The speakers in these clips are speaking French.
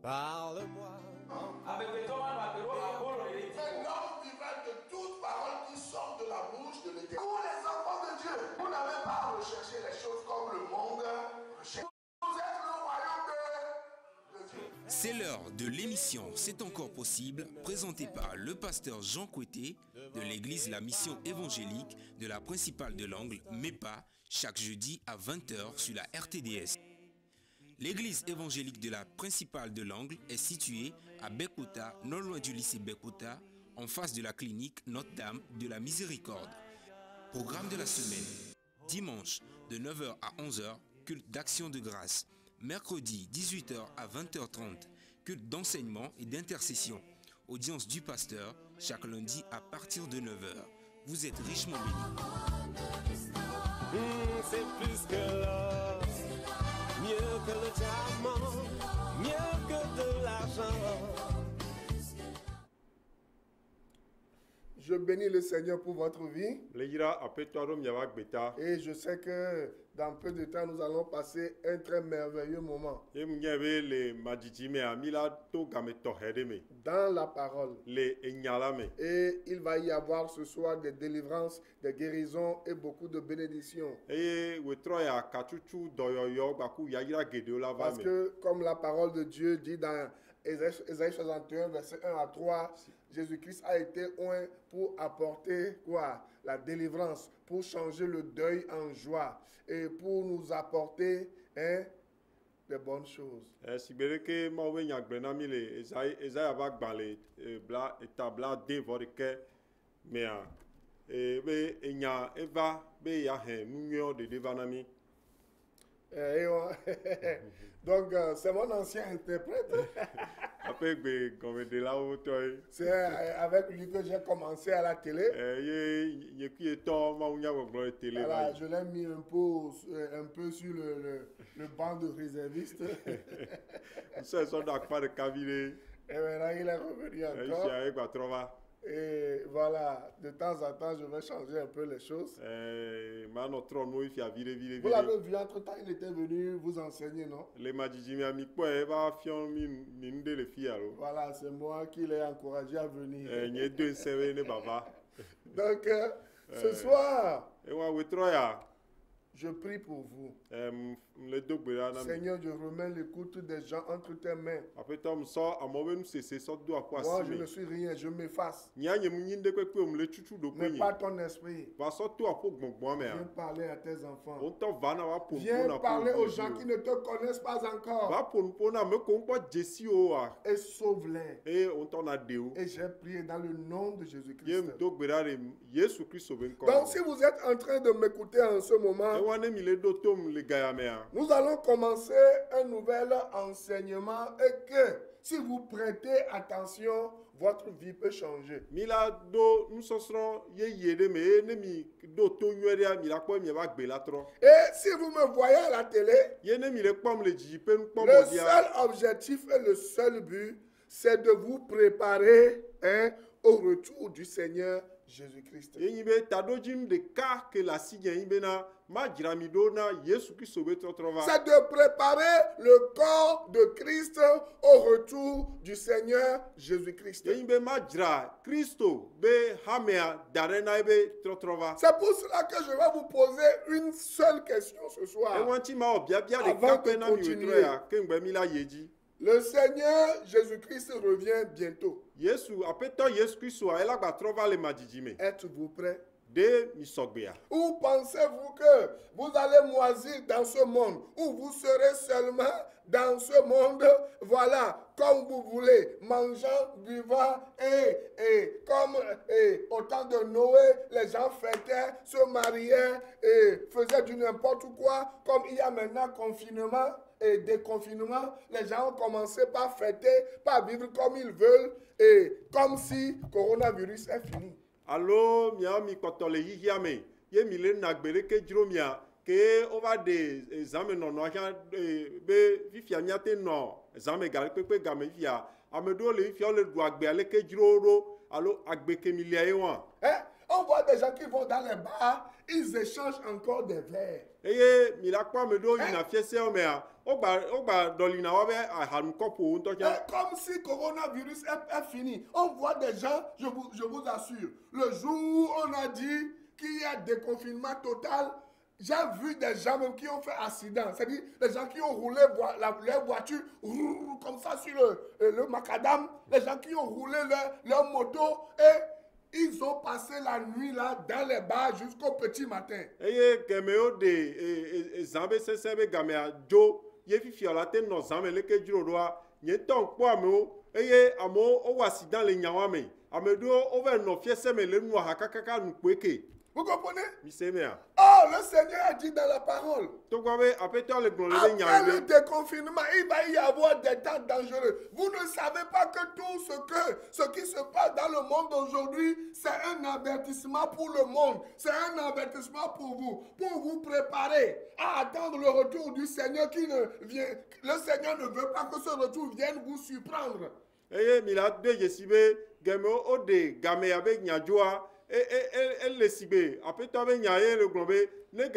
Parle-moi. Avec les hommes, C'est l'homme vivant de toute parole qui sort de la bouche de l'Éternel. Pour les enfants de Dieu, vous n'avez pas à rechercher les choses comme le monde recherche. Vous êtes le royaume de Dieu. C'est l'heure de l'émission C'est encore possible, présentée par le pasteur Jean Coueté de l'église La Mission évangélique de la principale de l'Angle, MEPA, chaque jeudi à 20h sur la RTDS. L'église évangélique de la principale de l'Angle est située à Bekota, non loin du lycée Bekota, en face de la clinique Notre-Dame de la Miséricorde. Programme de la semaine. Dimanche de 9h à 11h, culte d'action de grâce. Mercredi 18h à 20h30, culte d'enseignement et d'intercession. Audience du pasteur chaque lundi à partir de 9h. Vous êtes richement bénis. C'est plus que l'or, mieux que le diamant, mieux que de l'argent. Je bénis le Seigneur pour votre vie. Et Et je sais que dans peu de temps, nous allons passer un très merveilleux moment dans la parole. Et il va y avoir ce soir des délivrances, des guérisons et beaucoup de bénédictions. Parce que comme la parole de Dieu dit dans Ésaïe 61, verset 1 à 3, Jésus-Christ a été oint pour apporter quoi? La délivrance, pour changer le deuil en joie et pour nous apporter des bonnes choses. Donc, c'est mon ancien interprète. C'est avec lui que j'ai commencé à la télé. Voilà, je l'ai mis un peu sur le banc de réserviste. Et maintenant, il est revenu encore. Et voilà, de temps en temps, je vais changer un peu les choses. Vous l'avez vu, entre-temps, il était venu vous enseigner, non? Voilà, c'est moi qui l'ai encouragé à venir. Donc, ce soir, je prie pour vous. Seigneur, je remets l'écoute des gens entre tes mains. Moi, je ne suis rien, je m'efface. Mais pas ton esprit. Viens parler à tes enfants. Viens parler aux gens qui ne te connaissent pas encore. Et sauve-les. Et j'ai prié dans le nom de Jésus-Christ. Donc, si vous êtes en train de m'écouter en ce moment, nous allons commencer un nouvel enseignement et que si vous prêtez attention, votre vie peut changer. Et si vous me voyez à la télé, le seul objectif et le seul but, c'est de vous préparer au retour du Seigneur Jésus-Christ. C'est de préparer le corps de Christ au retour du Seigneur Jésus-Christ. C'est pour cela que je vais vous poser une seule question ce soir. Avant de continuer. Le Seigneur Jésus-Christ revient bientôt. Êtes-vous prêts? Ou pensez-vous que vous allez moisir dans ce monde, ou vous serez seulement dans ce monde, voilà, comme vous voulez, mangeant, buvant, et comme au temps de Noé, les gens fêtaient, se mariaient et faisaient du n'importe quoi, comme il y a maintenant confinement et déconfinement, les gens ont commencé par fêter, par vivre comme ils veulent, et comme si le coronavirus est fini. Allo miami kotole hihiame ye mile nagbere ke dromia ke over de examen no aja be fifia miate no examen gal pepe game fia amedo le fia le do agbe ale ke droro allo agbe ke milia e wan On on voit des gens qui vont dans les bars, ils échangent encore des verres. eye mi la kpɔ ame ɖewo yina fiese wo mea wogba dɔlina wa be ahanu kɔpu wo ŋutɔ tsã. Comme si coronavirus est fini. On voit des gens, je vous assure, le jour où on a dit qu'il y a déconfinement total, j'ai vu des gens même qui ont fait accident. C'est-à-dire des gens qui ont roulé leur voiture comme ça sur le macadam, les gens qui ont roulé leur moto et ils ont passé la nuit là dans les bars jusqu'au petit matin. Eye gemewo de zã be sese be gamea dzo ye fifia la te nɔ zã me leke dzro ɖoa nye tɔ ŋkpɔ amewo eye amewo wowɔ accident le nyawa me ame ɖewo wova nɔ fiese me le nua ha kakaka nu kpoe ke. Vous comprenez? Mi se mea. Oh, le Seigneur a dit dans la parole. Togbɔ be aƒetɔ le gblɔ le be nya Après le be. déconfinement, il va y avoir des temps dangereux. Vous ne savez pas que tout ce qui se passe dans le monde aujourd'hui, c'est un avertissement pour le monde. C'est un avertissement pour vous préparer à attendre le retour du Seigneur qui ne vient. Le Seigneur ne veut pas que ce retour vienne vous surprendre. Eye mi la do yesi be gemewo wo de gamea be nyadzoa ele si be aƒetɔ be nya ye le gblɔ be ne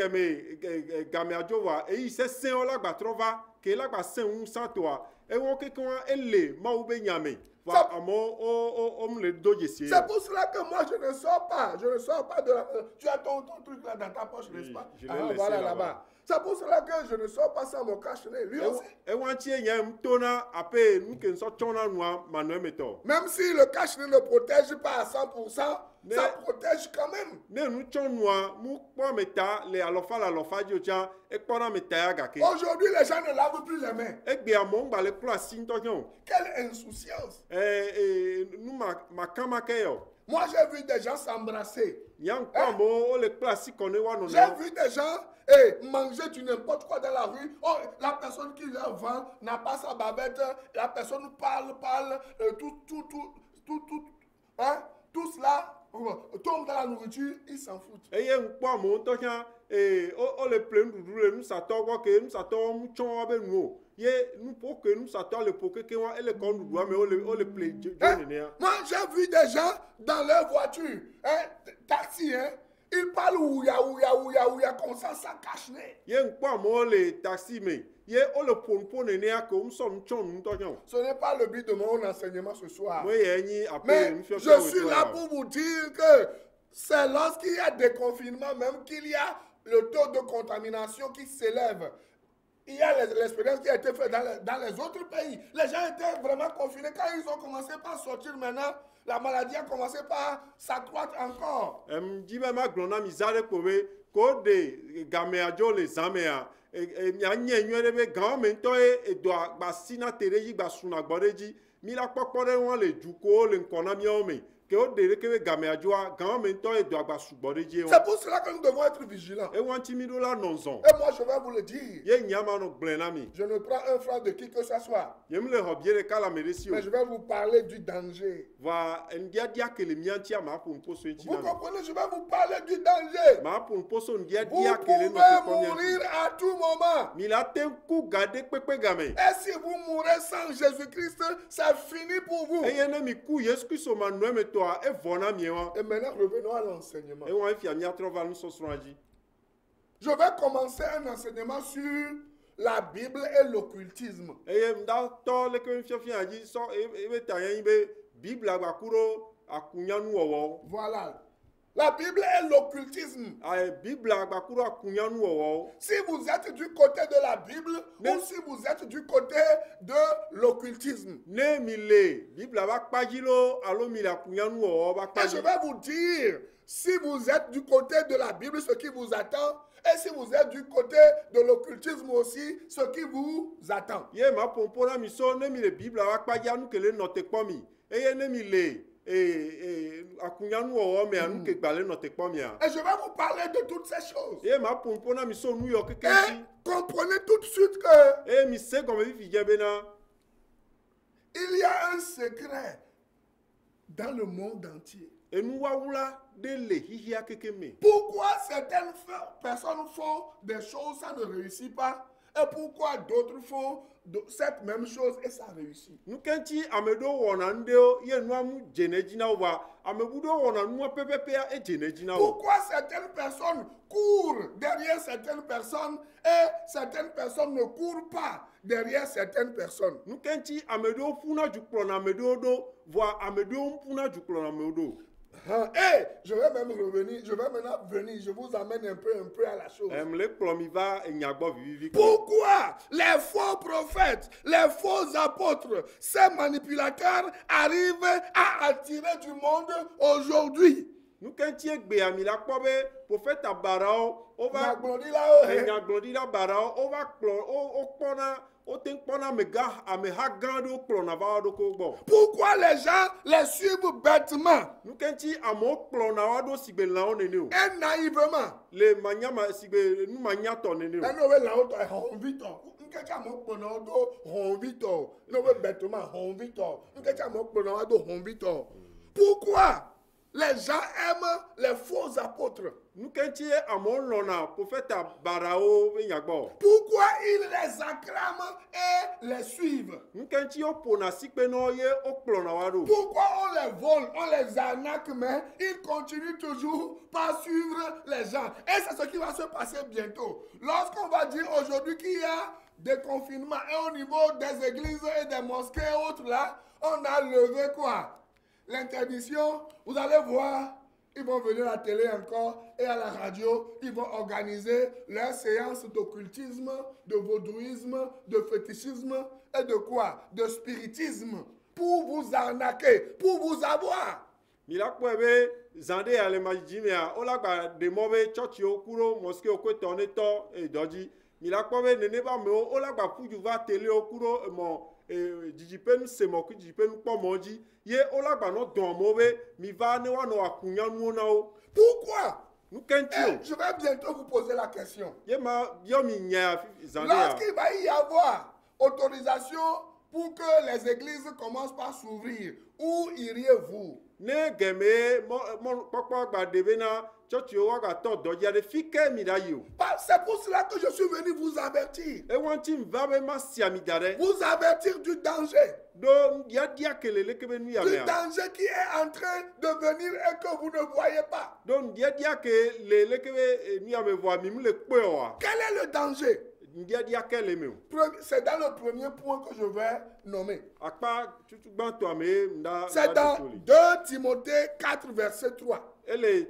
gamea dzo va eyi sesẽwo la gba trɔ va ke la gba sẽ ŋu sãtoa ewo kekeŋa ele mawu be nya me va amewo wo le do yesi. C'est pour cela que moi je ne sors pas. Je ne sors pas de la. Tu as ton truc là dans ta poche, n'est-ce pas? Je l'ai laissé voilà là-bas. là-bas. C'est pour cela que je ne sors pas sans mon cache-nez. Lui aussi. Ewantie nya mtona ape nuke nsɔ tsɔna nua manue metɔ. Même si le cache-nez ne protège pas à 100%, ça protège quand même. Ne nu tsɔ nua mu kpɔ meta le alɔfa dzo tsã ekpɔna meta ya gake. Aujourd'hui, les gens ne lavent plus les mains. Egbe amewo ŋgba le kplɔ asi ŋutɔ tsã o. Quelle insouciance. Nu makama ke yɔ. Moi, j'ai vu des gens s'embrasser. Nya ŋkpɔ amewo wo le kplɔ asi kɔ ne wa nɔ J'ai vu des gens manger du n'importe quoi dans la rue. Oh, la personne qui leur vend n'a pas sa bavette. La personne parle, tout cela tombe dans la nourriture, ils s'en foutent. Eye ŋkpɔ amewo ŋutɔ tsã wo le ple nuɖuɖu le nusatɔwo gbɔ ke nusatɔwo mu tsɔ wa be nu o. Ye nuƒo ke nusatɔ le ƒo keke wa ele kɔ nuɖuɖua me wo le ple dzo nenea. Moi, j'ai vu des gens dans leur voiture, taxi, ils parlent ouya comme ça cache-nez. Ye ŋkpɔ amewo le taxi me ye wo le ƒo nenea ke wo sɔ nu tsɔ nu ŋutɔ tsã o. Ce n'est pas le but de mon enseignement ce soir. Me ye nyi Mais ape nufiɔfiɔ je suis là pour vous dire que c'est lorsqu'il y a des confinements même qu'il y a le taux de contamination qui s'élève. Il y a l'expérience qui a été faite dans les autres pays. Les gens étaient vraiment confinés. Quand ils ont commencé par sortir maintenant, la maladie a commencé par s'accroître encore. Dzibe ma gblɔ na mi za ɖe kpo be ko de gamea dzo le zã mea mia nye nyuie ɖe be gãwo me ŋutɔ ye edoa gba si na te ɖe dzi gba suna gbɔ ɖe dzi mi la kpɔkpɔ ɖe wɔn le dukowo le ŋkɔ na miawo me ke wo de ɖeke be gamea dzoa gãwo me ŋutɔ ye doa gba sugbɔ ɖe dzi. C'est pour cela que nous devons être vigilants. Ewanti mi ɖo la nɔ zɔn. Et moi je vais vous le dire. Ye nyama nɔ gblẽ na mi. Je ne prends un franc de qui que ce soit. Yem le xɔ bie ɖeka le ame ɖe si o. Mais je vais vous parler du danger. Va ŋdiadia ke le mia ŋutia ma ƒo nuƒoso ŋuti Vous na mi. comprenez? Je vais vous parler du danger. Ma ƒo nuƒoso Vous ŋdiadia ke le nɔ pouvez teƒe mia mourir ŋuti. à tout moment. Mi la te ku ga ɖe kpekpe game. Et si vous mourrez sans Jésus-Christ, c'est fini pour vous. Eye ne mi ku Yesu Kristo ma nɔe me tɔa evɔ na mi wa. Et maintenant, revenons à l'enseignement. Ewa efia miatrɔ va nusɔsrɔ̃a dzi. Je vais commencer un enseignement sur la Bible et l'occultisme. Eye ŋdatɔ leke nufiafia dzi sɔ ebe ta yɛ nyi be Biblia gba ku ɖo akunyanuwɔwɔwo. Voilà. La Bible et l'occultisme. Biblia gba ku ɖo akunyanuwɔwɔwo. Si vous êtes du côté de la Bible ou si vous êtes du côté de l'occultisme. Ne mi le Biblia ba kpadzi lo alo mi le akunyanuwɔwɔ ba Et je kpadzi. vais vous dire, si vous êtes du côté de la Bible, ce qui vous attend, et si vous êtes du côté de l'occultisme aussi, ce qui vous attend. Ye ma ƒoƒo na mi so ne mi le Biblia ba kpadzi anu ke le nɔ te kpɔ mi eye ne mi le akunyanuwɔwɔ mea nu ke gba le nɔ te kpɔ mia. Et je vais vous parler de toutes ces choses. Ye ma ƒoƒo na mi so nu yɔ keke Et ŋuti. comprenez tout de suite que Eye mi se gɔme fifi dze bena il y a un secret dans le monde entier. enuwawula ɖe le xixia keke me. Pourquoi certaines personnes font des choses, ça ne réussit pas, Et pourquoi d'autres font cette même chose et ça réussit? Nukenchi amedo wona ndeo ye nuamu jenejina wa amebudo wona nua pepepea e jenejina wa. Pourquoi certaines personnes courent derrière certaines personnes et certaines personnes ne courent pas derrière certaines personnes? Nukenchi amedo funa juklona amedo do voa amedo funa juklona amedo. Et je vais même revenir, je vais maintenant venir, je vous amène un peu à la chose. Pourquoi les faux prophètes, les faux apôtres, ces manipulateurs arrivent à attirer du monde aujourd'hui? Nous quand tu es béami la prophète abarao, on va on va pourquoi les gens les suivent bêtement et naïvement? Pourquoi les gens aiment les faux apôtres? Pourquoi ils les acclament et les suivent? Pourquoi on les vole, on les arnaque, mais ils continuent toujours par suivre les gens? Et c'est ce qui va se passer bientôt. Lorsqu'on va dire aujourd'hui qu'il y a des confinements et au niveau des églises et des mosquées et autres là, on a levé quoi? L'interdiction. Vous allez voir, ils vont venir à la télé encore et à la radio, ils vont organiser leurs séances d'occultisme, de vaudouisme, de fétichisme et de quoi? De spiritisme, pour vous arnaquer, pour vous avoir. Zande ale majimea ola ba de mobe church okuro mosque okwetone to edoji mila kwabe nene ba me ola ba fuju va télé okuro mo dijipenu semoku dijipenu pomoji ye ola ba no don mobe mi va ne wa no akunya nu na o. Pourquoi? Je vais bientôt vous poser la question. Lorsqu'il va y avoir autorisation pour que les églises commencent par s'ouvrir, où iriez-vous? C'est pour cela que je suis venu vous avertir. Vous avertir du danger. Du danger qui est en train de venir et que vous ne voyez pas. Quel est le danger? C'est dans le premier point que je vais nommer. C'est dans 2 Timothée 4, verset 3. Le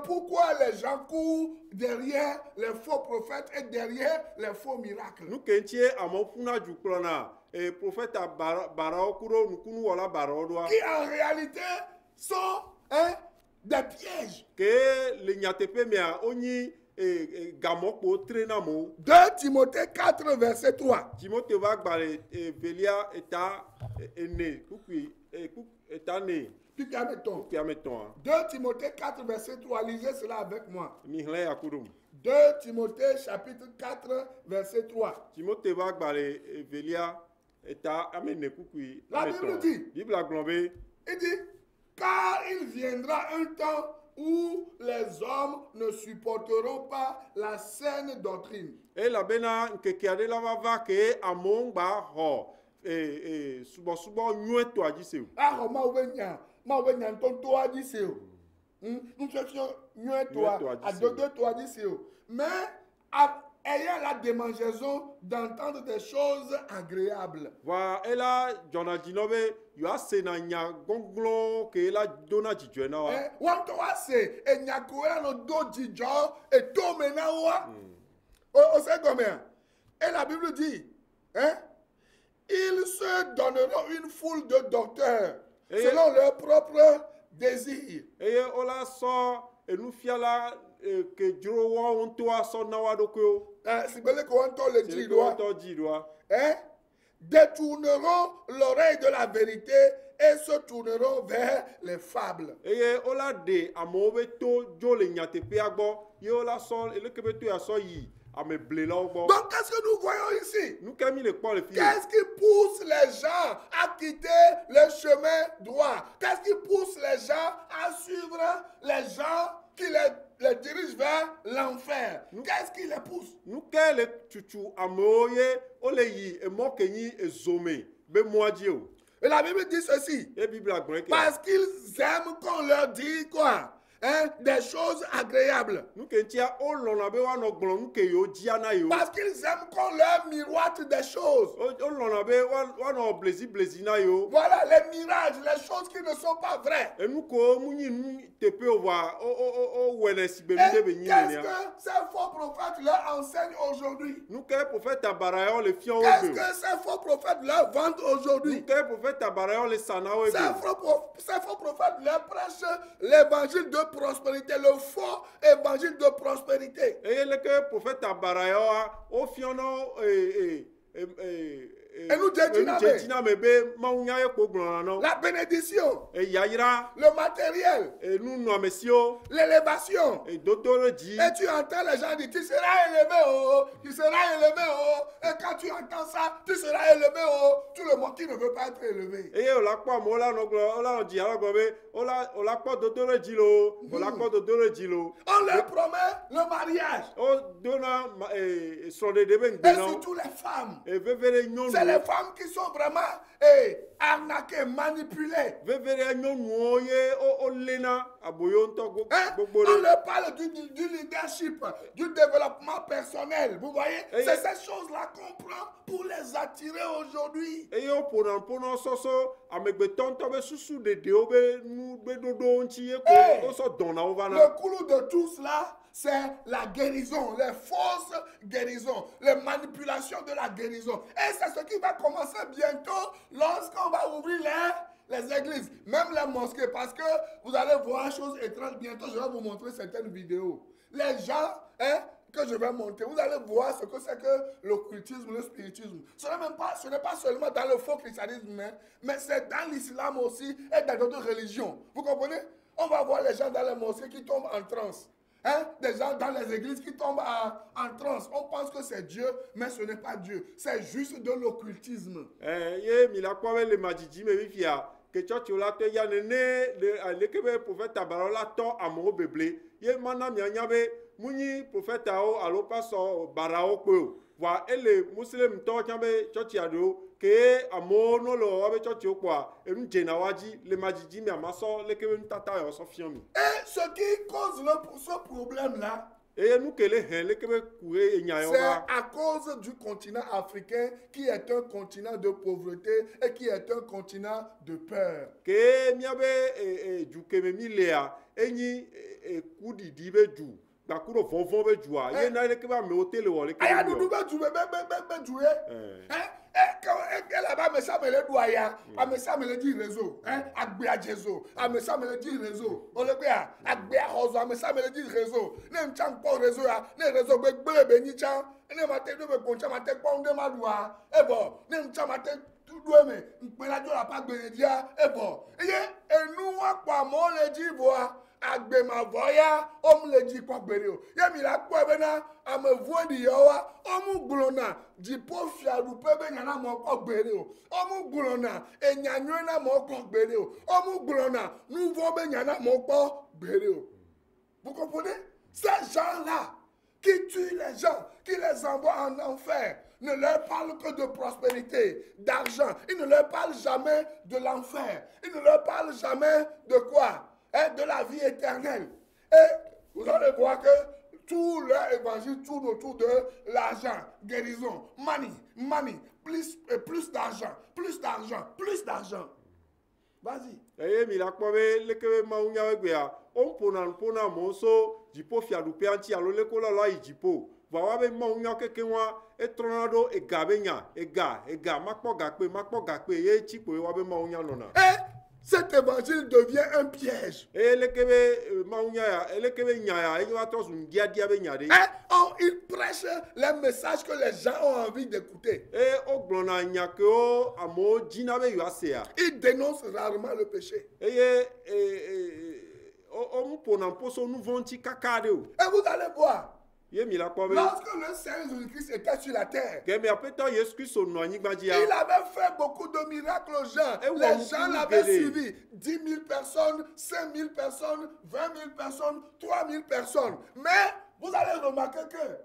pourquoi les gens courent derrière les faux prophètes et derrière les faux miracles. Qui en réalité sont des pièges. 2 Timothée 4, verset 3. 2 Timothée 4, verset 3. Lisez cela avec moi. 2 Timothée chapitre 4, verset 3. La Bible dit, il dit, car il viendra un temps où les hommes ne supporteront pas la saine doctrine. Mais ayant la démangeaison d'entendre des choses agréables. Et la Bible dit, hein, ils se donneront une foule de docteurs selon leurs propres désirs. Détourneront l'oreille de la vérité et se tourneront vers les fables. ame ble la wo gbɔ. Donc, qu'est-ce que nous voyons ici? Nu ke mi le kpɔ le fi. Qu'est-ce qui pousse les gens à quitter le chemin droit? Qu'est-ce qui pousse les gens à suivre les gens qui les dirigent vers l'enfer? Qu'est-ce qui les pousse? Nu ke le tutu amewo ye wo le yi emɔ ke nyi ezome be mɔa dzi o. Et la Bible dit ceci. Et Bible a gblɔe ke. Parce qu'ils aiment qu'on leur dise quoi? Hein, des choses agréables. Nu ke ŋutia wo lɔna be woanɔ gblɔ nu ke yewo dzia na yewo. Parce qu'ils aiment qu'on leur miroite des choses. Wo lɔna be woanɔ blezi na yewo. Voilà les mirages, les choses qui ne sont pas vraies. Enu ko mu nyi nu teƒe o va o wɔnɛ si be nu Et de be nyi qu'est-ce nenia. que ces faux prophètes leur enseignent aujourd'hui? Nu ke prophète abara le fia wo Qu'est-ce be. que ces faux prophètes leur vendent aujourd'hui? Nu ke prophète abara le sana wo be. Ces faux prophètes leur prêchent l'évangile de prospérité, le faux évangile de prospérité. Eye leke prophète abara wa o fia no Enu dzetina me be mawu nya ye kpo gblɔna no. La bénédiction, Yayra. le matériel, Nunɔamesiwo. l'élévation. Dodo le dzi. Et tu entends les gens dire, tu seras élevé, oh, tu seras élevé, oh. Et quand tu entends ça, tu seras élevé, oh. Tout le monde qui ne veut pas être élevé. Eye wola kpɔ amewo la nɔ gblɔ wola nɔ dzi ala gblɔ be wola kpɔ dodo le dzi lo wola kpɔ dodo le dzi lo. On leur promet le mariage. O dona srɔ̃ɖeɖe be Et ŋgbe na wo. surtout les femmes. Veve ɖe C'est les nyɔnuwo. femmes qui sont vraiment arnaquées, manipulées. Veve ɖe nyɔnuwo ye wo léna aboyo ŋutɔ Hein? gbogbo On ɖe. leur parle du leadership, du développement personnel. Vous voyez? Et- C'est ces choses-là qu'on prend pour les attirer aujourd'hui. Eye woƒona sɔsɔ amegbetɔ ŋutɔ be susu ɖeɖewo be nu be ɖoɖo ŋuti ye Hey! ko wosɔ dɔna wo va na. Le clou de tout cela, c'est la guérison, les fausses guérisons, les manipulations de la guérison. Et c'est ce qui va commencer bientôt lorsqu'on va ouvrir les églises, même les mosquées, parce que vous allez voir une chose étrange. Bientôt, je vais vous montrer certaines vidéos. Les gens, que je vais montrer, vous allez voir ce que c'est que l'occultisme, le spiritisme. Ce n'est pas seulement dans le faux christianisme, mais c'est dans l'islam aussi et dans d'autres religions. Vous comprenez? On va voir les gens dans les mosquées qui tombent en transe. Hein? Des gens dans les églises qui tombent en transe. On pense que c'est Dieu, mais ce n'est pas Dieu. C'est juste de l'occultisme. Ye mi la kpɔ be le madzidzi me fifia ke tsɔtsi la tɔ ya nene leke be prophète abara la tɔ amewo beble ye mana mianya be munyi prophèteawo alo pasɔ barawo kpe o voa ele muslimtɔwo tsã be tsɔtsia ɖewo ke amewo no le wɔwɔ be tsɔtsiwo kpɔa enu dzena wa dzi le madzidzi mi amasɔ leke be nutata ya sɔ fia mi. Et ce qui cause ce problème-là, Eye nu ke le hɛn leke be kue enya yɔ c'est va. à cause du continent africain qui est un continent de pauvreté et qui est un continent de peur. Ke miabe du keme mi lea enyi kuɖiɖi be du gbaku ɖo vɔvɔ be dua ye na leke be amewo te le wɔ leke Aya be dudu wɔ. be du be du ye. Hein? Là-bas, amesa me le do aya, amesa me le di réseau, hein? Agbea Jesu, amesa me le di réseau. On le bia, agbea hozo, amesa me le di réseau. Ne mchang po réseau ya, ne réseau be gbele be ni chan, ne mate do be koncha mate kwa unde madua. E bon, ne mchang mate do me, mpela do la pa gbele dia, e bon. Eye, enu wa kwa mo le di boa. Agbe ma voya om le di kwa gbere o ye mi la kwa be na amevu di yo wa omu glona di po fia du pe be nyana mo kwa gbere o omu glona enyanyo na mo kwa gbere o omu glona nouveau be nyana mo kwa gbere o. Vous comprenez? Ces gens-là qui tuent les gens, qui les envoient en enfer, ne leur parlent que de prospérité, d'argent. Ils ne leur parlent jamais de l'enfer. Ils ne leur parlent jamais de quoi? De la vie éternelle. Et vous allez voir que tout leur évangile tourne autour de l'argent, guérison, money, plus d'argent, plus d'argent, plus d'argent. Vas-y. Eye mi la kpɔ be leke be mawu nya be gbea wo ƒona amewo so dziƒo fiaɖuƒea ŋuti alo leke wole la yi dziƒo vɔa wa be mawu nya keke wa etrɔna ɖo ega be nya ega makpɔ gakpe ye tsi kpo ye wa be mawu nya nɔna. Cet évangile devient un piège. Eye leke be mawu nya ya leke be nya ya eye wa trɔ zu diadia be nya ɖe. Il prêche les messages que les gens ont envie d'écouter. Wo gblɔna nya kewo amewo dzina be yewoa sea. Il dénonce rarement le péché. Eye wo mu ƒona ƒoso nu vɔ ŋuti kaka ɖe o. Et vous allez voir, Ye mi la kpɔ be. Lorsque le Seigneur Jésus-Christ était sur la terre, Gɛmɛ aƒetɔ Yesu Kristo nɔ anyigba dzia. il avait fait beaucoup de miracles aux gens. Et Les où gens vous l'avaient verrez. suivi. 10 000 personnes, 5 000 personnes, 20 000 personnes, 3 000 personnes. Mais vous allez remarquer que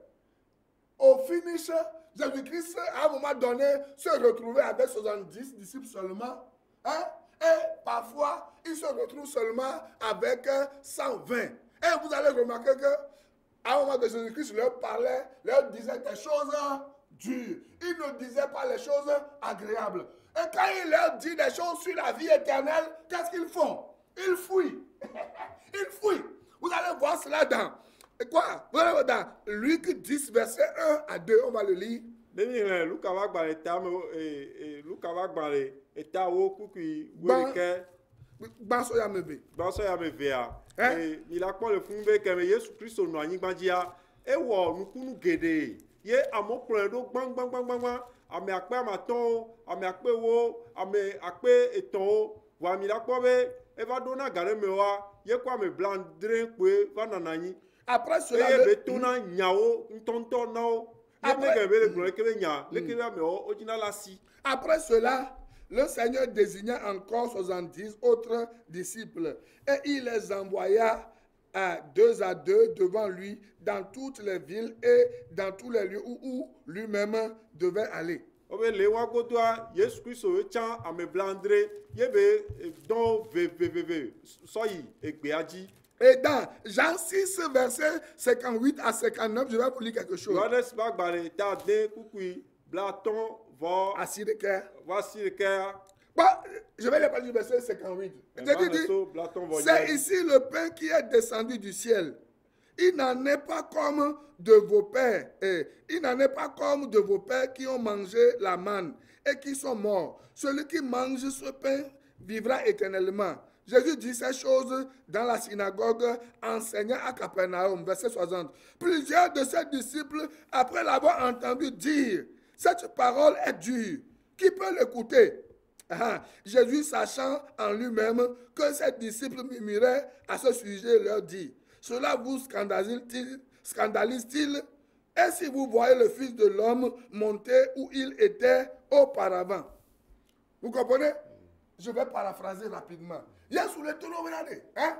au finish, Jésus-Christ, à un moment donné, se retrouvait avec 70 disciples seulement. Hein? Et parfois, il se retrouve seulement avec 120. Et vous allez remarquer que à un moment de Jésus-Christ leur parlait, leur disait des choses dures. Il ne disait pas les choses agréables. Et quand il leur dit des choses sur la vie éternelle, qu'est-ce qu'ils font? Ils fuient. Ils fuient. Vous allez voir cela dans quoi? Vous allez voir dans Luc 10, verset 1 à 2. On va le lire. Luka va gbalẽ ta me Luka va gbalẽ eta wo kukui weleke. Gbaso ya mebe. Gbaso ya me vea. Mi la kpɔ le funu be kɛmɛ Yesu Kristo nɔ anyigba dzia. Ewɔ nukunu geɖe. Ye amewo kplɔe ɖo gbãgbãgbãgbãgbã. Ame akpe amatɔwo, ame akpe wo, ame akpe etɔ̃wo. Vɔ mi la kpɔ be eva ɖo na ga ɖe me wa. Ye kɔ ame blaadre kpoe va nɔna anyi. Après cela, eye be to na nyawo ŋutɔŋutɔ na wo. Après cela, le Seigneur désigna encore 70 autres disciples et il les envoya à deux devant lui dans toutes les villes et dans tous les lieux où lui-même devait aller. Et dans Jean 6, verset 58 à 59, je vais vous lire quelque chose. Bon, je vais lire le verset 58. C'est ici le pain qui est descendu du ciel. Il n'en est pas comme de vos pères. Il n'en est pas comme de vos pères qui ont mangé la manne et qui sont morts. Celui qui mange ce pain vivra éternellement. Jésus dit ces choses dans la synagogue, enseignant à Capernaum, verset 60. Plusieurs de ses disciples, après l'avoir entendu dire, cette parole est dure, qui peut l'écouter? Jésus, sachant en lui-même que ses disciples murmuraient à ce sujet, leur dit, cela vous scandalise-t-il? Et si vous voyez le Fils de l'homme monter où il était auparavant? Vous comprenez? Je vais paraphraser rapidement. Yesu le tono benade, hein?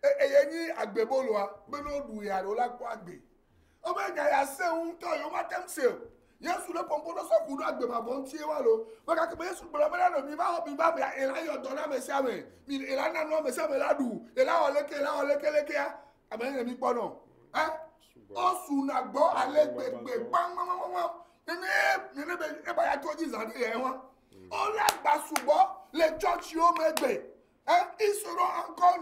Eyeni agbeboloa, beno duya do la kwa agbe. O be ga ya se un to yo matem se. Yesu le pompo no so kudu agbe ma bon tie wa lo. Ba ka ke Yesu bla bla no mi ba ho bi ba bla ela yo do na me se ame. Mi ela na no me se me la du. Ela o leke leke ya. Amen mi po no. Hein? O su na gbo ale gbegbe bang bang bang bang. Nene be e ba ya to ji zade ye won. O la gba subo le church yo megbe. Hein? Ils seront encore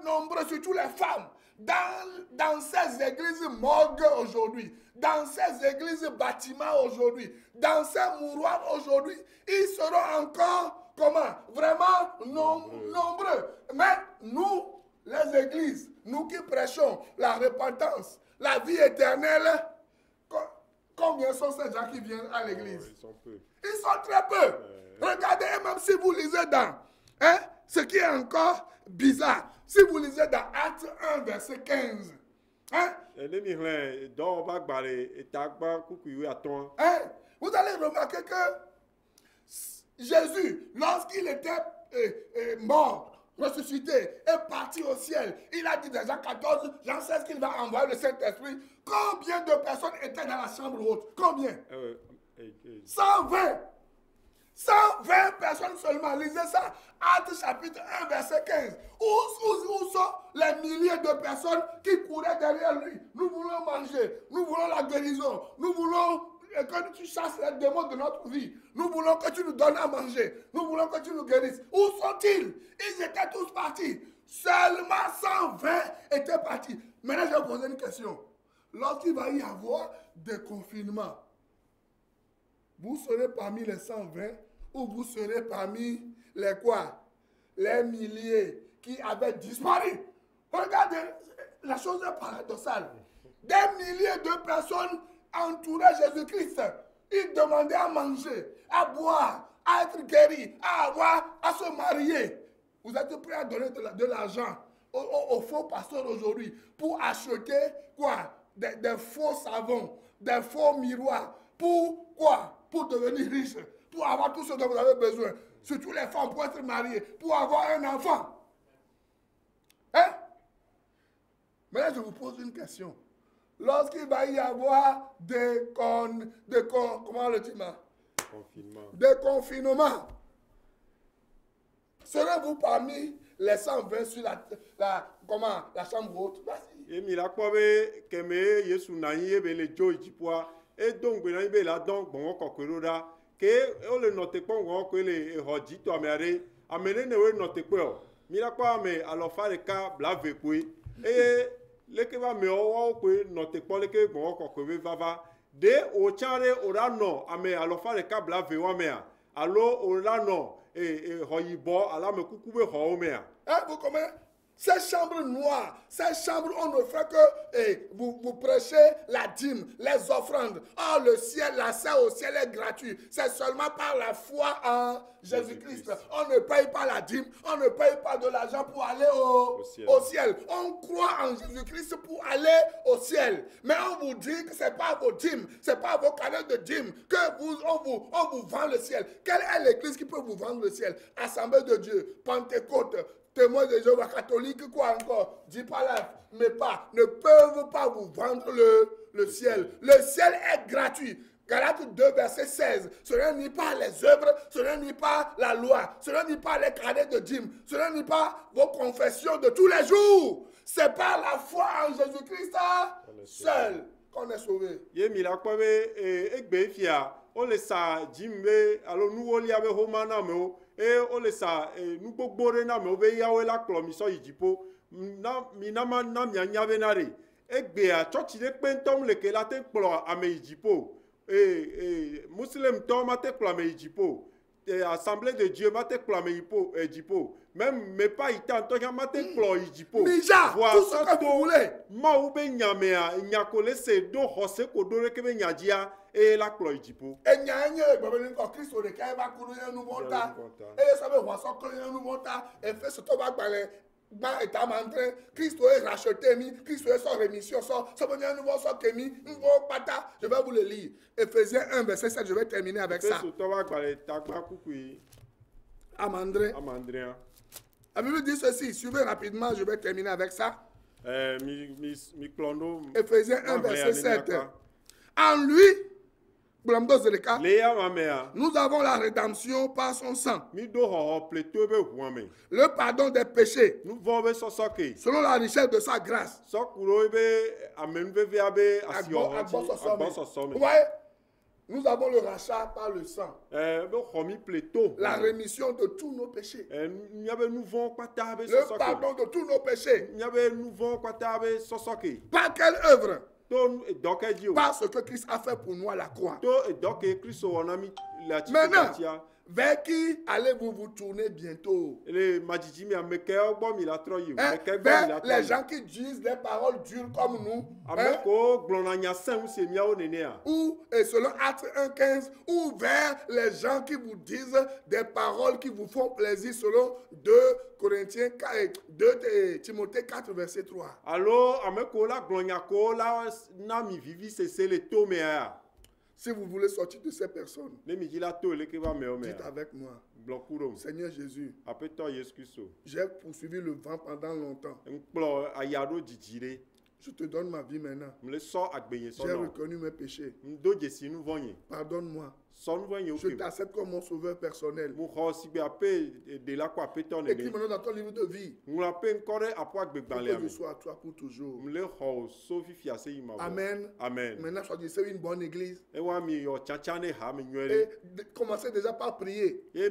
nombreux, surtout les femmes, dans ces églises morgues aujourd'hui, dans ces églises bâtiments aujourd'hui, dans ces mouroirs aujourd'hui. Ils seront encore, vraiment nombreux. Mais nous, les églises, nous qui prêchons la repentance, la vie éternelle, combien sont ces gens qui viennent à l'église? Ils sont très peu. Regardez, même si vous lisez dans... Hein? Ce qui est encore bizarre, si vous lisez dans Acte 1, verset 15, hein? Hein? Vous allez remarquer que Jésus, lorsqu'il était mort, ressuscité, est parti au ciel, il a dit dans Jean 14, Jean 16 qu'il va envoyer le Saint-Esprit. Combien de personnes étaient dans la chambre haute? Combien? 120. 120 personnes seulement. Lisez ça. Actes chapitre 1, verset 15. Où sont les milliers de personnes qui couraient derrière lui? Nous voulons manger. Nous voulons la guérison. Nous voulons que tu chasses les démons de notre vie. Nous voulons que tu nous donnes à manger. Nous voulons que tu nous guérisses. Où sont-ils? Ils étaient tous partis. Seulement 120 étaient partis. Maintenant, je vais vous poser une question. Lorsqu'il va y avoir des confinements, vous serez parmi les 120 ou vous serez parmi les quoi? Les milliers qui avaient disparu. Regardez, la chose est paradoxale. Des milliers de personnes entouraient Jésus-Christ. Ils demandaient à manger, à boire, à être guéris, à se marier. Vous êtes prêts à donner de l'argent aux faux pasteurs aujourd'hui pour acheter quoi? des faux savons, des faux miroirs. Pourquoi? Pour devenir riche, pour avoir tout ce dont vous avez besoin. Surtout les femmes pour être mariées, pour avoir un enfant. Hein? Mais là, je vous pose une question. Lorsqu'il va y avoir comment le dit, des confinements, serez-vous parmi les 120 sur la chambre haute? Vas-y. Et la pobe keme Yesu na yin be le jo ijipoa e don gbe na be la don gbon kokoro da ke o le note pon won ko le hoji to amere amene ne we note pe o mi la pa me alo fare ka blave pe e le ke ba me o pe note po le ke gbon kokoro vava de o chare ora no ame alo fare ka blave wa me alo ora no hoyibo ala me kuku be ho me Vous comprenez? Ces chambres noires, ces chambres, on ne fait que vous prêchez la dîme, les offrandes. Oh, le ciel, l'accès au ciel est gratuit. C'est seulement par la foi en Jésus-Christ. On ne paye pas la dîme, on ne paye pas de l'argent pour aller au ciel. On croit en Jésus-Christ pour aller au ciel. Mais on vous dit que ce n'est pas vos dîmes, ce n'est pas vos canaux de dîmes on vous vend le ciel. Quelle est l'église qui peut vous vendre le ciel? Assemblée de Dieu, Pentecôte, Témoins de Jéhovah, catholiques, quoi encore, dis pas là, mais pas, ne peuvent pas vous vendre le ciel. Le ciel est gratuit. Galates 2, verset 16. Ce n'est pas les œuvres, ce n'est pas la loi, ce n'est pas les cadets de dîmes, ce n'est pas vos confessions de tous les jours. C'est par la foi en Jésus-Christ seul qu'on est sauvé. On le sa jimbe alo nu oli abe homa na me o o le sa nu gbogbore na me o be yawe la klo mi so yijipo na mi na ma na mi anya be na re egbe a church de pe ntom le ke la te klo ame yijipo muslim to ma te klo ame yijipo assemblée de Dieu ma te klo ame yijipo même mais pas itan to ma te klo yijipo déjà tout ce que vous voulez ma u be nyame a nyakole se do hose ko do re ke be nyajia et la cloie jipo. Et nyanye babeli ko Kristo de kai ba kunu yan nu monta. Et ça veut voir ça que yan nu monta et fait ce to ba gbalé ba eta mandre Kristo est racheté mi, Kristo est sans rémission ça veut dire nous ça que mi ngo pata. Je vais vous le lire. Éphésiens 1 verset 7, je vais terminer avec ça. Fait ce to ba gbalé ta gba kuku. Amandré. La Bible dit ceci, suivez rapidement, je vais terminer avec ça. Éphésiens 1 verset 7. En lui nous avons la rédemption par son sang. Le pardon des péchés. Selon la richesse de sa grâce. Vous voyez, nous avons le rachat par le sang. La rémission de tous nos péchés. Le pardon de tous nos péchés. Par quelle œuvre? Parce que Christ a fait pour nous à la croix. Maintenant, vers qui allez-vous vous tourner bientôt? Vers les gens qui disent des paroles dures comme nous. Ou, et selon Actes 1,15, ou vers les gens qui vous disent des paroles qui vous font plaisir selon 2 Corinthiens 4, 2 Timothée 4, verset 3. Si vous voulez sortir de ces personnes, dites avec moi, Seigneur Jésus, j'ai poursuivi le vent pendant longtemps. Je te donne ma vie maintenant. J'ai reconnu mes péchés. Pardonne-moi. Je t'accepte comme mon sauveur personnel. Écris mon nom dans ton livre de vie. Que je sois à toi pour toujours. Amen. Maintenant, choisissez une bonne église. Et commencez déjà par prier. Et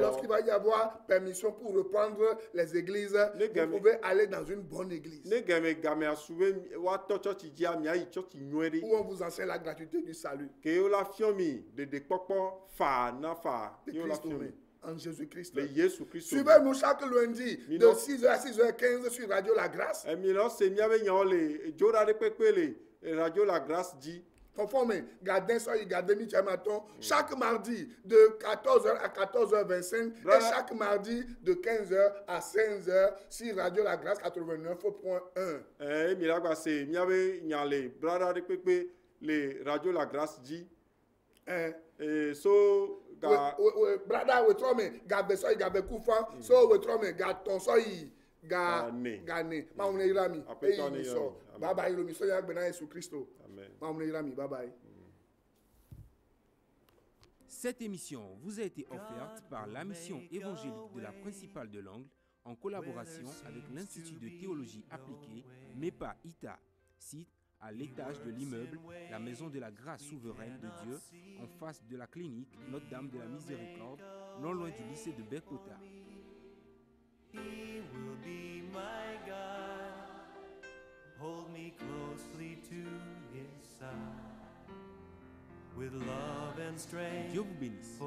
lorsqu'il va y avoir permission pour reprendre les églises, vous pouvez aller dans une bonne église. Où on vous enseigne la gratuité du salut. En Jésus-Christ. Suivez-nous chaque lundi de 6h à 6h15 sur Radio La Grâce. conforme, gardez ça, gardez mi matin, chaque mardi de 14h à 14h25 et chaque mardi de 15h à 15h sur Radio La Grâce 89.1. Eh, milagwa c'est miabe nyale brada de pepe les Radio La Grâce dit so ga brada we trome ga beso ga be kufa so we trome ga ton so yi ga ne ma on irami e so baba iro mi so ya gbe na Yesu Kristo amen ma on irami bye bye. Cette émission vous a été offerte par la mission évangélique de la principale de l'Angle en collaboration avec l'Institut de théologie appliquée MEPA ITA, site à l'étage de l'immeuble La Maison de la Grâce Souveraine de Dieu, en face de la clinique Notre-Dame de la Miséricorde, non loin du lycée de Bekota. He will be my God. Hold me closely to his side. With love and strength. Dieu vous bénisse.